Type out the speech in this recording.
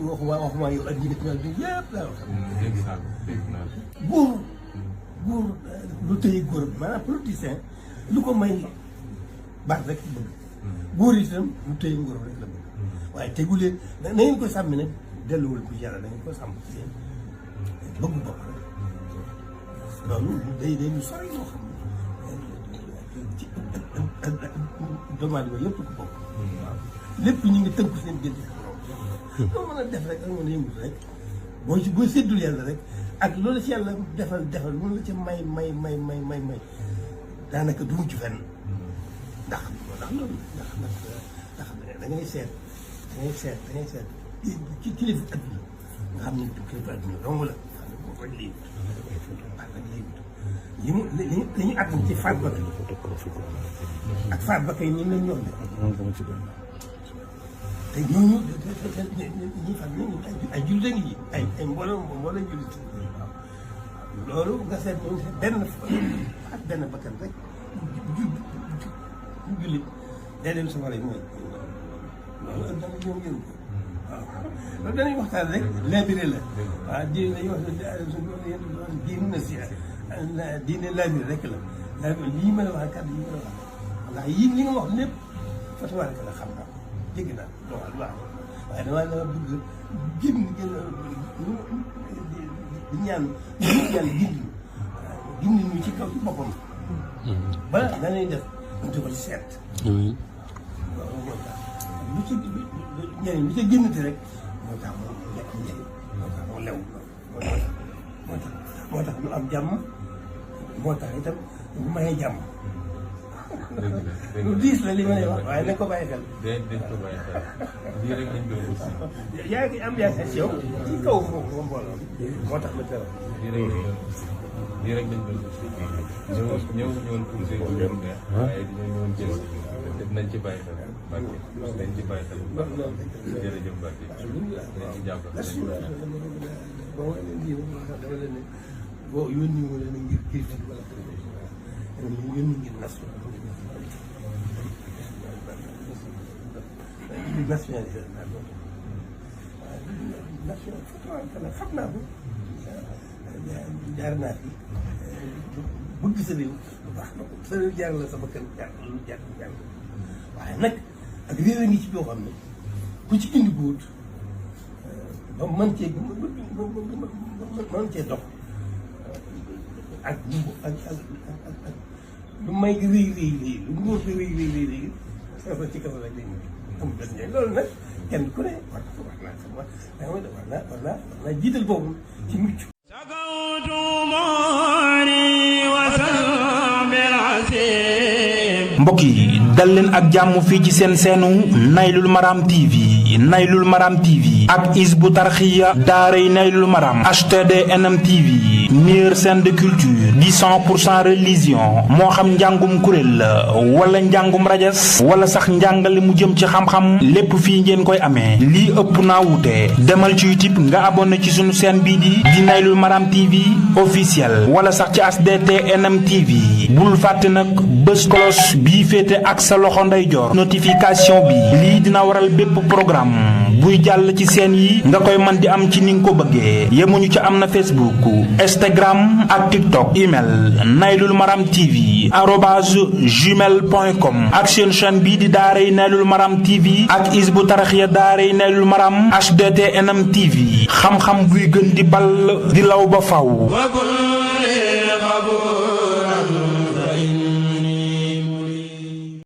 waxuma yow ak jigéen ñi yëpp laa wax. dégg naa góor lu tëye góor maanaam politicien lu ko may baat rek bëgg. góor itam lu tëye góor rek la bëgg. waaye tegulee na ngeen ko sàmmi nag delluwul ko yàlla da ngeen ko sàmm ci yéen bëggu bopp rek loolu day lu sori loo xam ne ci doomu aadama yëpp ko bokk. waaw lépp ñu ngi tënku seen génn loo mën a def rek ak mën a yëngu rek boo séddul yàlla rek ak loolu ci yàlla defal loolu la ca may daanaka du mucc fenn ndax loolu ndax da ngay seet ci kilifa adduna nga xam ne kilifa adduna dong la xam ne boo koy lii li ñu àttan ci faat bakkan ak faat bakkan yi ñu leen ñor te ñooñu ñi xam ne ay jullit a ngi ji ay mbooloo jullit loolu nga seet moom benn bakkan rek jullit day dem safara yi mooy loolu ak dana ñoom yëru ko waaw loolu danañ waxtaan rek labiré la waaw dañuy wax diine na si diine labiré rek la lii ma la wax kàddu yi ma la wax ndax li nga wax lépp fa tabaaraka la xam naa dégg naa loolu waaw waaye damaa dama bëgg di ñaan gindi ñu ci kaw ci boppam ba danañ def ñu di ko ci seet loolu moo tax lu ci ñeneen lu ci génnati rek moo tax mu nekk njëriñ moo tax mu lew moo tax ñu am jàmm moo tax itam bu mayee jàmm lu diis la li ma lay wax waaye nañ ko bàyyi xel. dañ ko bàyyi xel lii rek lañ doon aussi. yaa ngi am yaakaar si yow ci kaw foofu mbooloo moo tax ma teral. lii rek lañ doon aussi. ñëw ñëwoon pour seen jiw neex. waaye dañoo ñëwoon jël te dinañ ci bàyyi xel. Mbacke dañ ci bàyyi xel bu baax. jërëjëf Mbacke. dañ ci jàpp boo yónni wu leen ngir kilifa wala yónni ngir nas nationalité xam naa ko jaar naa fi bëgg sa réew lu baax na ko sa réew jaar la sama kër jaar waaye nag ak réew a ngi ci boo xam ne ku ci indi góor ba mën cee dox ak lu may gi rëy lu ngóor gi rëy sa ci kaw rek lañu amul benn njëriñ loolu nag kenn ku ne war naa jiital boobu ci mucc. mbokk yi dal leen ak jàmm fii ci seen seenu Naylul Maram TV ak Hizbut Tarqiyyah daaray Naylul Maram HTDNM TV meilleure chaîne de culture di 100% religion moo xam njàngum kuréel la wala njàngum rajas wala sax njàngale mu jëm ci xam-xam lépp fii ngeen koy amee lii ëpp naa wuute demal ci YouTube nga abonné ci sunu chaîne bii di Naylul Maram TV officiel wala sax ci HTDNM TV bul fàtte nag bës cloche bii féete ak sa loxo ndeyjoor notification bi lii dina waral bépp programme buy jàll ci seen yi nga koy man di am ci ni nga ko bëggee yemuñu ci am na Facebook Instagram ak TikTok email Naylul Maram TV @gmail.com ak seen chaîne bii di daaray Naylul Maram TV ak Hizbut Tarqiyyah daaray Naylul Maram HTDNM TV xam-xam buy gën di ball di law ba faw